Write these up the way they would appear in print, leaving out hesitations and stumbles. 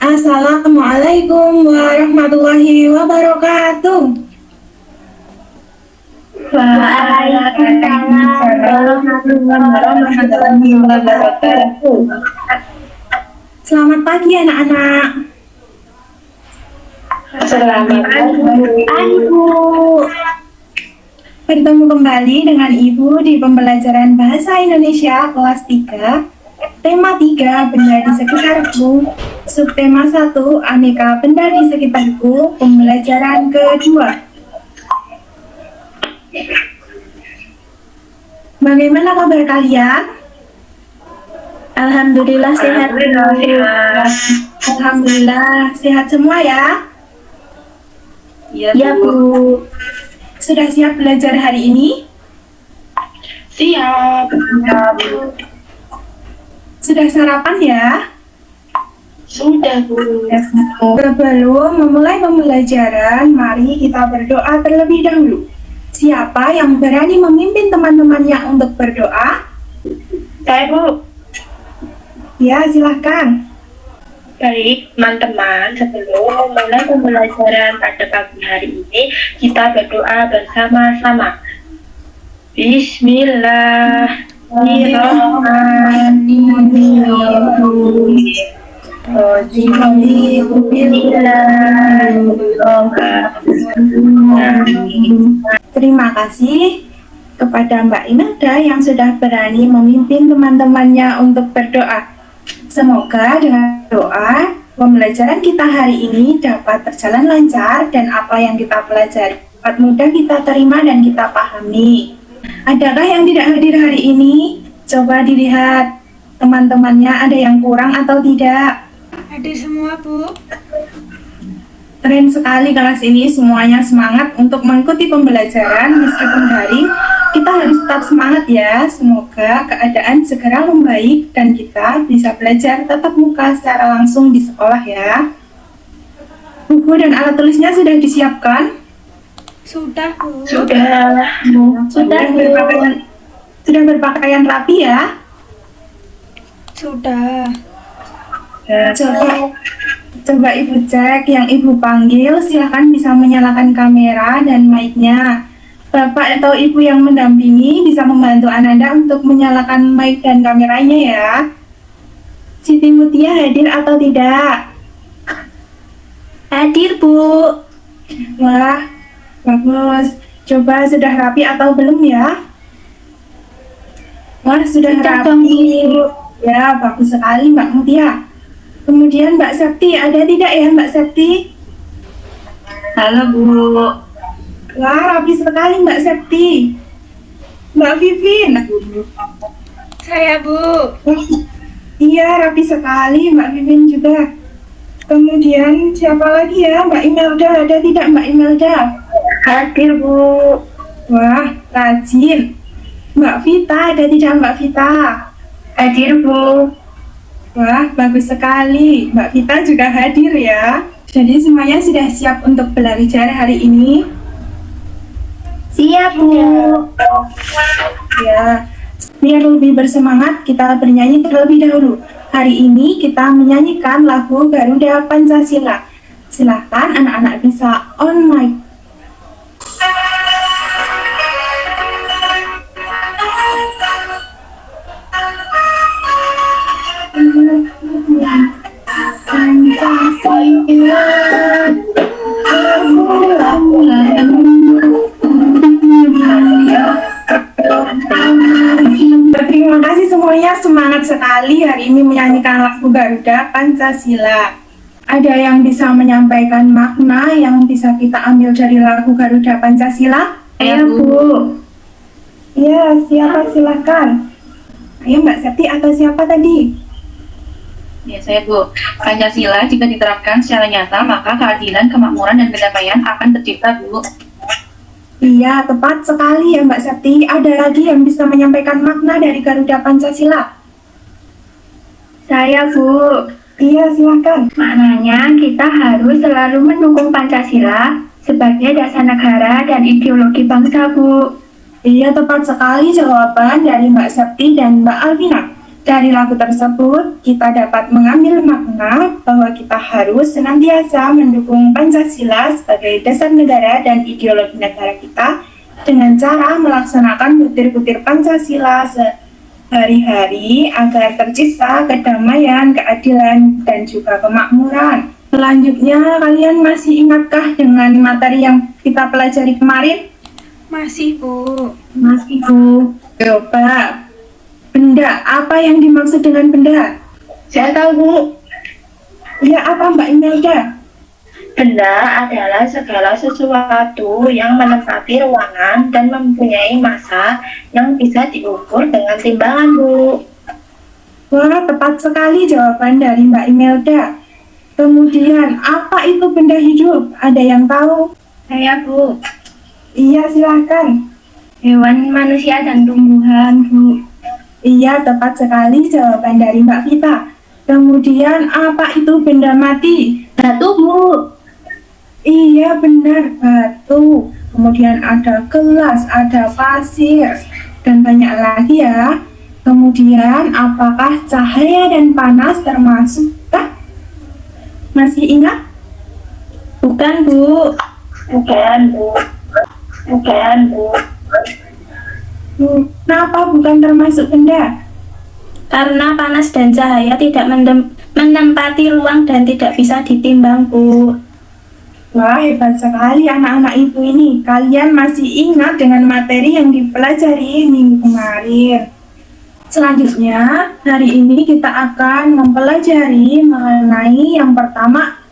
Assalamualaikum warahmatullahi wabarakatuh. Waalaikumsalam warahmatullahi wabarakatuh. Selamat pagi anak-anak. Selamat pagi, Bu. Bertemu kembali dengan Ibu di pembelajaran Bahasa Indonesia kelas 3. Tema 3, benda di sekitarku. Subtema 1, aneka benda di sekitarku. Pembelajaran kedua. Bagaimana kabar kalian? Alhamdulillah sehat. Alhamdulillah sehat semua ya. Ya, Bu. Sudah siap belajar hari ini? Siap. Sudah sarapan ya? Sudah, Bu. Sebelum memulai pembelajaran, mari kita berdoa terlebih dahulu. Siapa yang berani memimpin teman-temannya untuk berdoa? Saya, Bu. Ya, silahkan. Baik, teman-teman, sebelum memulai pembelajaran pada pagi hari ini, kita berdoa bersama-sama. Bismillahirrahmanirrahim. Terima kasih kepada Mbak Inada yang sudah berani memimpin teman-temannya untuk berdoa. Semoga dengan doa, pembelajaran kita hari ini dapat berjalan lancar dan apa yang kita pelajari dapat mudah kita terima dan kita pahami. Adakah yang tidak hadir hari ini? Coba dilihat teman-temannya ada yang kurang atau tidak. Hadir semua, Bu. Keren sekali kelas ini, semuanya semangat untuk mengikuti pembelajaran meskipun daring. Kita harus tetap semangat ya. Semoga keadaan segera membaik dan kita bisa belajar tatap muka secara langsung di sekolah ya. Buku dan alat tulisnya sudah disiapkan? Sudah, Bu. Sudah, Bu. Sudah berpakaian rapi ya? Sudah. Coba Ibu cek yang Ibu panggil, silahkan bisa menyalakan kamera dan mic-nya. Bapak atau Ibu yang mendampingi bisa membantu Ananda untuk menyalakan mic dan kameranya ya. Siti Mutia hadir atau tidak? Hadir, Bu. Wah, bagus. Coba sudah rapi atau belum ya? Wah, sudah rapi. Ya, bagus sekali Mbak Mutia. Kemudian Mbak Septi, ada tidak ya Mbak Septi? Halo, Bu. Wah, rapi sekali Mbak Septi. Mbak Vivin. Saya, Bu. Iya, rapi sekali Mbak Vivin juga. Kemudian siapa lagi ya? Mbak Imelda, ada tidak Mbak Imelda? Hadir, Bu. Wah, rajin. Mbak Vita, ada tidak Mbak Vita? Hadir, Bu. Wah, bagus sekali. Mbak Vita juga hadir ya. Jadi semuanya sudah siap untuk belajar hari ini? Siap, Bu. Ya, biar lebih bersemangat, kita bernyanyi terlebih dahulu. Hari ini kita menyanyikan lagu Garuda Pancasila. Silakan anak-anak bisa on mic. Pancasila. Terima kasih semuanya, semangat sekali hari ini menyanyikan lagu Garuda Pancasila. Ada yang bisa menyampaikan makna yang bisa kita ambil dari lagu Garuda Pancasila? Ayo, Bu. Ya, siapa silakan. Ayo Mbak Septi atau siapa tadi? Ya, saya Bu. Pancasila jika diterapkan secara nyata, maka keadilan, kemakmuran, dan kedamaian akan tercipta, Bu. Iya, tepat sekali ya Mbak Septi. Ada lagi yang bisa menyampaikan makna dari Garuda Pancasila? Saya, Bu. Iya, silakan. Maknanya kita harus selalu mendukung Pancasila sebagai dasar negara dan ideologi bangsa, Bu. Iya, tepat sekali jawaban dari Mbak Septi dan Mbak Alvina. Dari lagu tersebut, kita dapat mengambil makna bahwa kita harus senantiasa mendukung Pancasila sebagai dasar negara dan ideologi negara kita dengan cara melaksanakan butir-butir Pancasila sehari-hari agar tercipta kedamaian, keadilan, dan juga kemakmuran. Selanjutnya, kalian masih ingatkah dengan materi yang kita pelajari kemarin? Masih, Bu. Masih, Bu. Coba, benda, apa yang dimaksud dengan benda? Saya tahu, Bu. Ya, apa Mbak Imelda? Benda adalah segala sesuatu yang menempati ruangan dan mempunyai massa yang bisa diukur dengan timbangan, Bu. Wah, tepat sekali jawaban dari Mbak Imelda. Kemudian, apa itu benda hidup? Ada yang tahu? Saya, Bu. Iya, silakan. Hewan, manusia, dan tumbuhan, Bu. Iya, tepat sekali jawaban dari Mbak Vita. Kemudian, apa itu benda mati? Batu, Bu. Iya, benar, batu. Kemudian ada gelas, ada pasir, dan banyak lagi ya. Kemudian, apakah cahaya dan panas termasuk? Masih ingat? Bukan, Bu. Bukan, Bu. Bukan, Bu. Kenapa bukan termasuk benda? Karena panas dan cahaya tidak menempati ruang dan tidak bisa ditimbang, Bu. Wah, hebat sekali anak-anak ibu ini. Kalian masih ingat dengan materi yang dipelajari minggu kemarin. Selanjutnya, hari ini kita akan mempelajari mengenai yang pertama,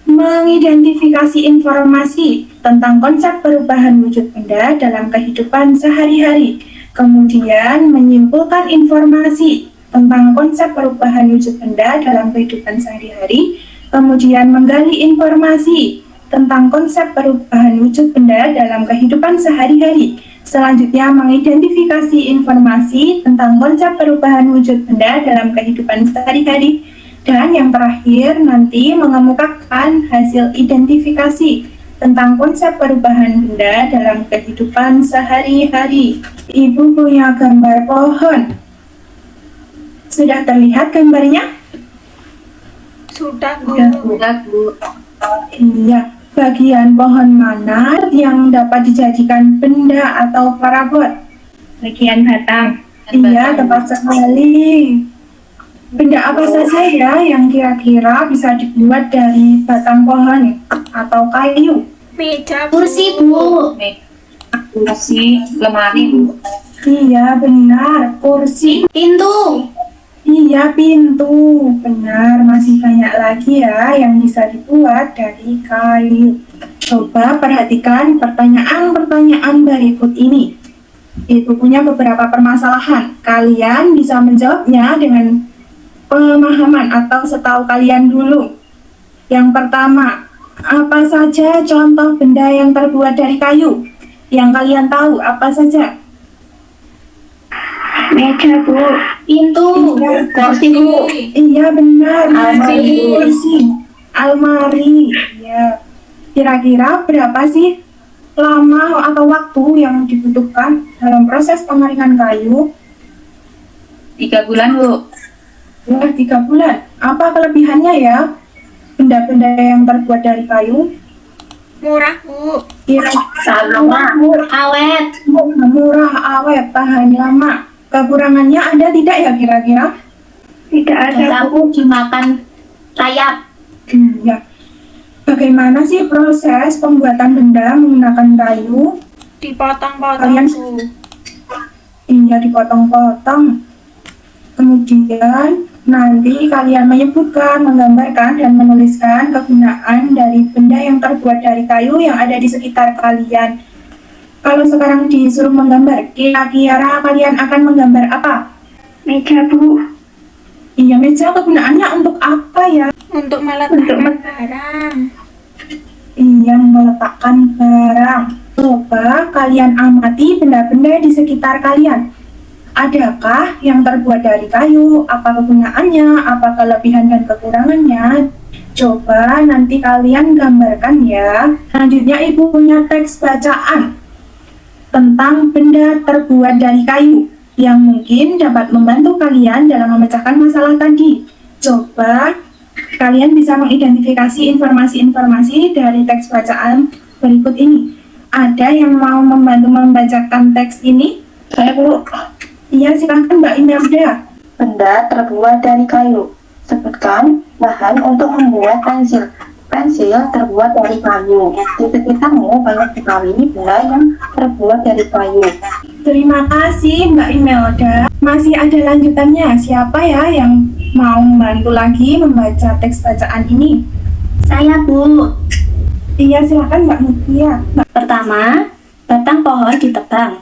mengidentifikasi informasi tentang konsep perubahan wujud benda dalam kehidupan sehari-hari. Kemudian, menyimpulkan informasi tentang konsep perubahan wujud benda dalam kehidupan sehari-hari. Kemudian, menggali informasi tentang konsep perubahan wujud benda dalam kehidupan sehari-hari. Selanjutnya, mengidentifikasi informasi tentang konsep perubahan wujud benda dalam kehidupan sehari-hari. Dan yang terakhir, nanti mengemukakan hasil identifikasi tentang konsep perubahan benda dalam kehidupan sehari-hari. Ibu punya gambar pohon. Sudah terlihat gambarnya? Sudah, Bu. Sudah, Bu. Iya. Bagian pohon mana yang dapat dijadikan benda atau parabot? Bagian batang. Iya, tepat sekali. Benda apa saja ya yang kira-kira bisa dibuat dari batang pohon atau kayu? Meja, Bu. Kursi, Bu. Kursi, lemari, Bu. Iya, benar. Kursi. Pintu. Iya, pintu. Benar, masih banyak lagi ya yang bisa dibuat dari kayu. Coba perhatikan pertanyaan-pertanyaan berikut ini. Ibu punya beberapa permasalahan. Kalian bisa menjawabnya dengan pemahaman atau setahu kalian dulu. Yang pertama, apa saja contoh benda yang terbuat dari kayu? Yang kalian tahu apa saja? Meja, Bu. Pintu. Kursi, Bu. Iya, benar. Almari. Kursi. Almari. Ya. Kira-kira berapa sih lama atau waktu yang dibutuhkan dalam proses pengeringan kayu? 3 bulan, Bu. Ya, 3 bulan. Apa kelebihannya ya? Benda-benda yang terbuat dari kayu? Murah, Bu. Sama. Awet. Murah, awet, tahan lama. Kekurangannya ada tidak ya kira-kira? Tidak ada, Bu. Dimakan rayap. Ya. Bagaimana sih proses pembuatan benda menggunakan kayu? Dipotong-potong, Kalian- Bu. Iya, dipotong-potong. Kemudian nanti kalian menyebutkan, menggambarkan, dan menuliskan kegunaan dari benda yang terbuat dari kayu yang ada di sekitar kalian. Kalau sekarang disuruh menggambar, kira-kira kalian akan menggambar apa? Meja, Bu. Iya, meja kegunaannya untuk apa ya? Untuk Untuk meletakkan barang. Iya, meletakkan barang. Coba kalian amati benda-benda di sekitar kalian. Adakah yang terbuat dari kayu? Apa kegunaannya? Apa kelebihan dan kekurangannya? Coba nanti kalian gambarkan ya. Selanjutnya ibu punya teks bacaan tentang benda terbuat dari kayu. yang mungkin dapat membantu kalian dalam memecahkan masalah tadi. Coba kalian bisa mengidentifikasi informasi-informasi dari teks bacaan berikut ini. Ada yang mau membantu membacakan teks ini? Saya, Bu. Iya, silakan Mbak Imelda. Benda terbuat dari kayu. Sebutkan bahan untuk membuat pensil. Pensil terbuat dari kayu. Di sekitarmu banyak sekali benda yang terbuat dari kayu. Terima kasih Mbak Imelda. Masih ada lanjutannya. Siapa ya yang mau membantu lagi membaca teks bacaan ini? Saya, Bu. Iya, silakan Mbak Mutia. Pertama, batang pohon ditebang.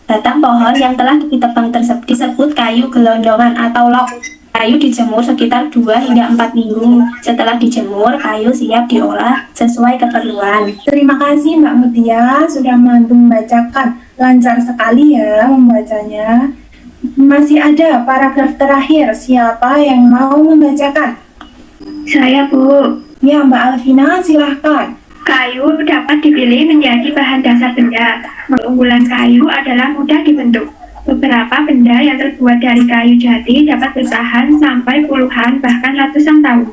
Batang pohon yang telah ditebang tersebut disebut kayu gelondongan atau log. Kayu dijemur sekitar 2 hingga 4 minggu. Setelah dijemur, kayu siap diolah sesuai keperluan. Terima kasih Mbak Mutia sudah membantu membacakan. Lancar sekali ya membacanya. Masih ada paragraf terakhir. Siapa yang mau membacakan? Saya, Bu. Ya, Mbak Alvina, silahkan. Kayu dapat dipilih menjadi bahan dasar benda. Keunggulan kayu adalah mudah dibentuk. Beberapa benda yang terbuat dari kayu jati dapat bertahan sampai puluhan bahkan ratusan tahun.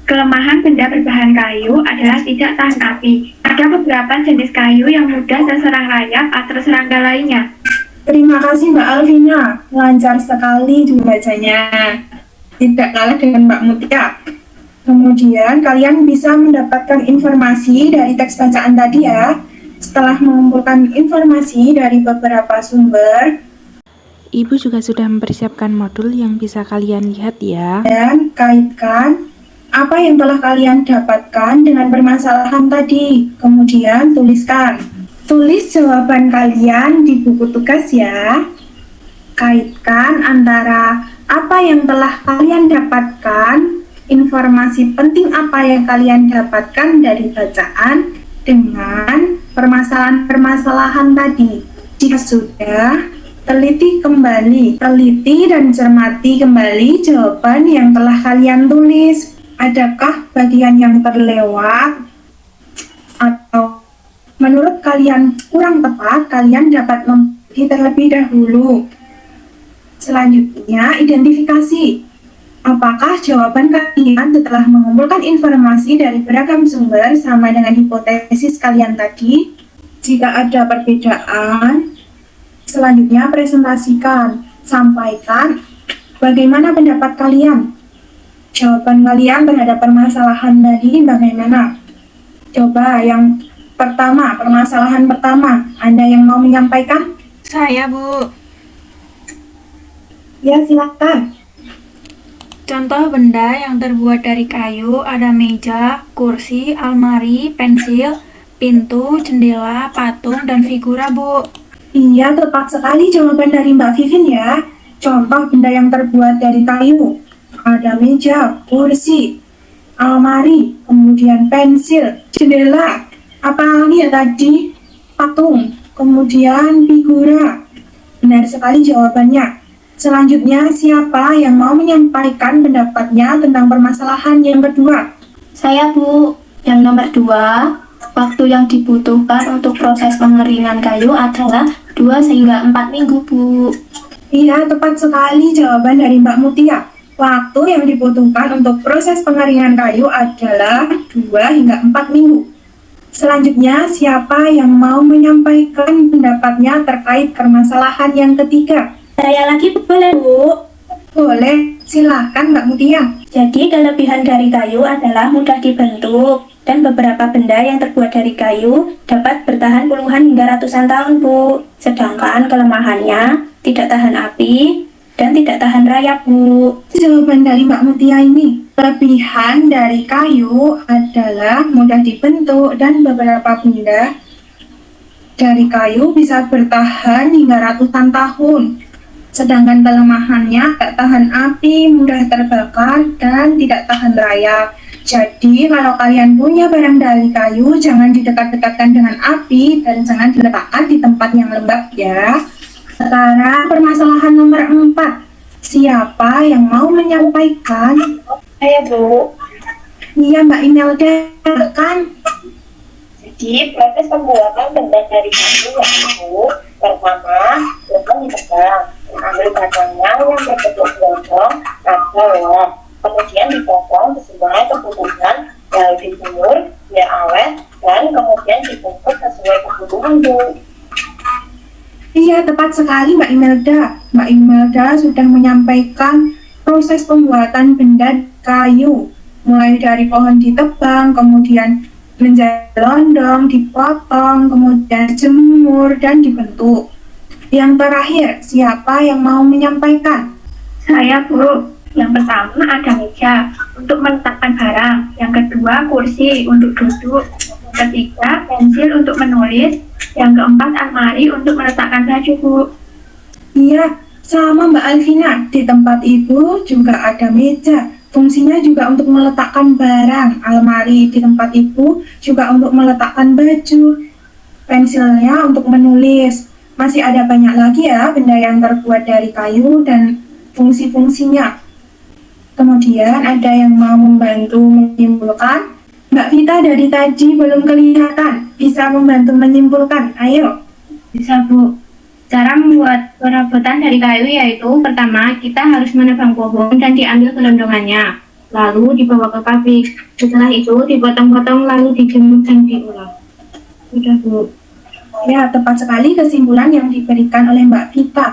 Kelemahan benda berbahan kayu adalah tidak tahan api. Ada beberapa jenis kayu yang mudah terserang rayap atau serangga lainnya. Terima kasih Mbak Alvina. Lancar sekali membacanya. Tidak kalah dengan Mbak Mutia. Kemudian kalian bisa mendapatkan informasi dari teks bacaan tadi ya. Setelah mengumpulkan informasi dari beberapa sumber, Ibu juga sudah mempersiapkan modul yang bisa kalian lihat ya. dan kaitkan apa yang telah kalian dapatkan dengan permasalahan tadi. Kemudian tuliskan. Tulis jawaban kalian di buku tugas ya. Kaitkan antara apa yang telah kalian dapatkan, informasi penting apa yang kalian dapatkan dari bacaan dengan permasalahan-permasalahan tadi. Jika sudah, teliti dan cermati kembali jawaban yang telah kalian tulis. Adakah bagian yang terlewat atau menurut kalian kurang tepat? Kalian dapat memilih terlebih dahulu. Selanjutnya, identifikasi. Apakah jawaban kalian setelah mengumpulkan informasi dari beragam sumber sama dengan hipotesis kalian tadi? Jika ada perbedaan, selanjutnya presentasikan, sampaikan bagaimana pendapat kalian. Jawaban kalian terhadap permasalahan tadi bagaimana? Coba yang pertama, permasalahan pertama, Anda yang mau menyampaikan? Saya, Bu. Ya, silakan. Contoh benda yang terbuat dari kayu ada meja, kursi, almari, pensil, pintu, jendela, patung, dan figura, Bu. Iya, tepat sekali jawaban dari Mbak Vivin ya. Contoh benda yang terbuat dari kayu. Ada meja, kursi, almari, kemudian pensil, jendela. Apa lagi ya tadi? Patung, kemudian figura. Benar sekali jawabannya. Selanjutnya, siapa yang mau menyampaikan pendapatnya tentang permasalahan yang kedua? Saya, Bu. Yang nomor 2, waktu yang dibutuhkan untuk proses pengeringan kayu adalah 2 hingga 4 minggu, Bu. Iya, tepat sekali jawaban dari Mbak Mutia. Waktu yang dibutuhkan untuk proses pengeringan kayu adalah 2 hingga 4 minggu. Selanjutnya, siapa yang mau menyampaikan pendapatnya terkait permasalahan yang ketiga? Saya lagi boleh, Bu. Boleh, silahkan Mbak Mutia. Jadi kelebihan dari kayu adalah mudah dibentuk dan beberapa benda yang terbuat dari kayu dapat bertahan puluhan hingga ratusan tahun, Bu. Sedangkan kelemahannya tidak tahan api dan tidak tahan rayap, Bu. Jawaban dari Mbak Mutia ini, kelebihan dari kayu adalah mudah dibentuk dan beberapa benda dari kayu bisa bertahan hingga ratusan tahun. Sedangkan kelemahannya tak tahan api, mudah terbakar, dan tidak tahan rayap. Jadi kalau kalian punya barang dari kayu, jangan didekat-dekatkan dengan api dan jangan diletakkan di tempat yang lembab ya. Sekarang permasalahan nomor 4. Siapa yang mau menyampaikan? Saya, Bu. Iya Mbak Imelda, kan? Jadi, proses pembuatan benda dari kayu yaitu pertama, logam ditebang. batangnya yang berbentuk gelondong atau log. Kemudian dipotong sesuai kebutuhan, lalu dijemur biar awet, dan kemudian dibungkus sesuai kebutuhan, Bu. Iya, tepat sekali Mbak Imelda. Mbak Imelda sudah menyampaikan proses pembuatan benda kayu. Mulai dari pohon ditebang, kemudian menjadi londong, dipotong, kemudian dijemur, dan dibentuk. Yang terakhir, siapa yang mau menyampaikan? Saya, Bu. Yang pertama ada meja untuk meletakkan barang. Yang kedua kursi untuk duduk. Yang ketiga pensil untuk menulis. Yang keempat almari untuk meletakkan baju, Bu. Iya, sama Mbak Alvina. Di tempat Ibu juga ada meja. Fungsinya juga untuk meletakkan barang. Almari di tempat Ibu juga untuk meletakkan baju. Pensilnya untuk menulis. Masih ada banyak lagi ya benda yang terbuat dari kayu dan fungsi-fungsinya. Kemudian ada yang mau membantu menyimpulkan? Mbak Vita dari tadi belum kelihatan. Bisa membantu menyimpulkan? Ayo. Bisa, Bu. Cara membuat perabotan dari kayu yaitu pertama kita harus menebang pohon dan diambil gelondongannya, lalu dibawa ke pabrik. Setelah itu dipotong-potong lalu dijemur dan diolah. Sudah, Bu. Ya, tepat sekali kesimpulan yang diberikan oleh Mbak Vita.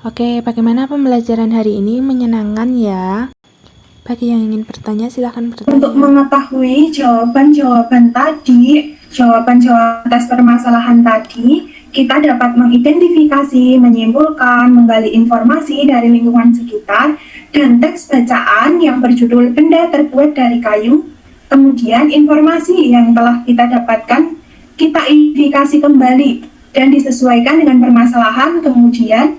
Oke, bagaimana pembelajaran hari ini? Menyenangkan ya? Bagi yang ingin bertanya, silahkan bertanya. Untuk mengetahui jawaban-jawaban tadi, jawaban-jawaban atas permasalahan tadi, kita dapat mengidentifikasi, menyimpulkan, menggali informasi dari lingkungan sekitar, dan teks bacaan yang berjudul benda terbuat dari kayu. Kemudian informasi yang telah kita dapatkan, kita identifikasi kembali dan disesuaikan dengan permasalahan, kemudian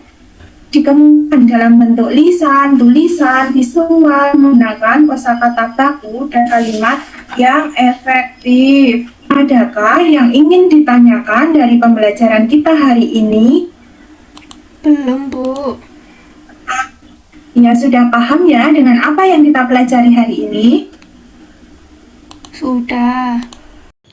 dikemukakan dalam bentuk lisan, tulisan, visual, menggunakan kosakata baku dan kalimat yang efektif. Adakah yang ingin ditanyakan dari pembelajaran kita hari ini? Belum, Bu. Ya, sudah paham ya dengan apa yang kita pelajari hari ini? Sudah.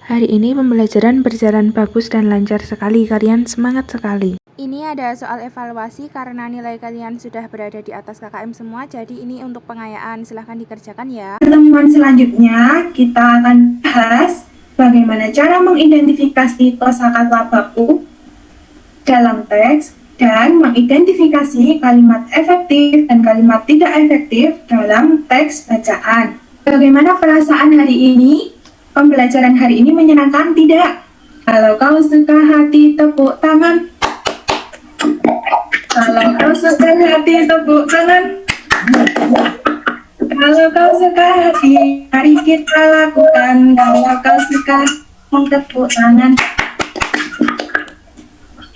Hari ini pembelajaran berjalan bagus dan lancar sekali. Kalian semangat sekali. Ini ada soal evaluasi karena nilai kalian sudah berada di atas KKM semua, jadi ini untuk pengayaan. Silahkan dikerjakan ya. Pertemuan selanjutnya kita akan bahas bagaimana cara mengidentifikasi kosakata baku dalam teks dan mengidentifikasi kalimat efektif dan kalimat tidak efektif dalam teks bacaan. Bagaimana perasaan hari ini? Pembelajaran hari ini menyenangkan tidak? Kalau kau suka hati, tepuk tangan. Kalau kau suka hati, tepuk tangan. Kalau kau suka hati, mari kita lakukan. Kalau kau suka, tepuk tangan.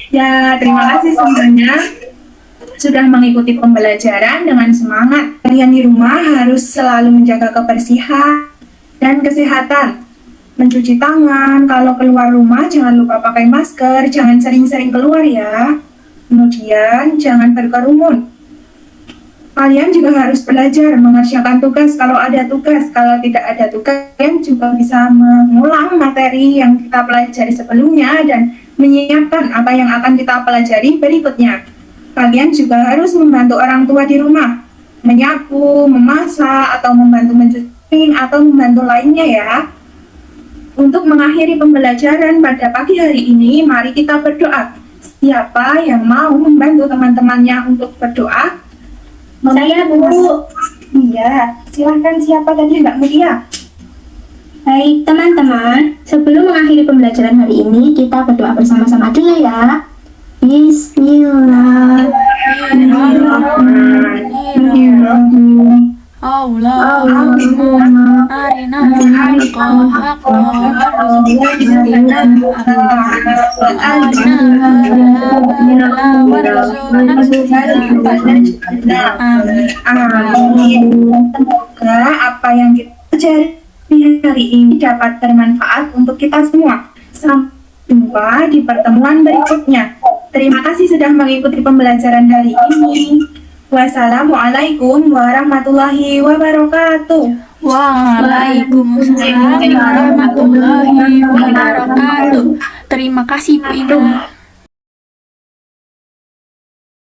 Ya, terima kasih semuanya sudah mengikuti pembelajaran dengan semangat. Kalian di rumah harus selalu menjaga kebersihan dan kesehatan. Mencuci tangan, kalau keluar rumah jangan lupa pakai masker, jangan sering-sering keluar ya. Kemudian jangan berkerumun. Kalian juga harus belajar mengerjakan tugas kalau ada tugas. Kalau tidak ada tugas, kalian juga bisa mengulang materi yang kita pelajari sebelumnya dan menyiapkan apa yang akan kita pelajari berikutnya. Kalian juga harus membantu orang tua di rumah, menyapu, memasak, atau membantu mencuci, atau membantu lainnya ya. Untuk mengakhiri pembelajaran pada pagi hari ini, mari kita berdoa. Siapa yang mau membantu teman-temannya untuk berdoa? Saya, Bu. Iya, silahkan. Siapa tadi, Mbak Mutia? Baik, teman-teman. Sebelum mengakhiri pembelajaran hari ini, kita berdoa bersama-sama dulu ya. Bismillahirrahmanirrahim. Allahumma arina al-haqqa haqqan warzuqna Semoga apa yang kita pelajari hari ini dapat bermanfaat untuk kita semua. Sampai jumpa di pertemuan berikutnya. Terima kasih sudah mengikuti pembelajaran hari ini. Wassalamualaikum warahmatullahi wabarakatuh. Waalaikumsalam warahmatullahi wabarakatuh. Terima kasih Bu Ina.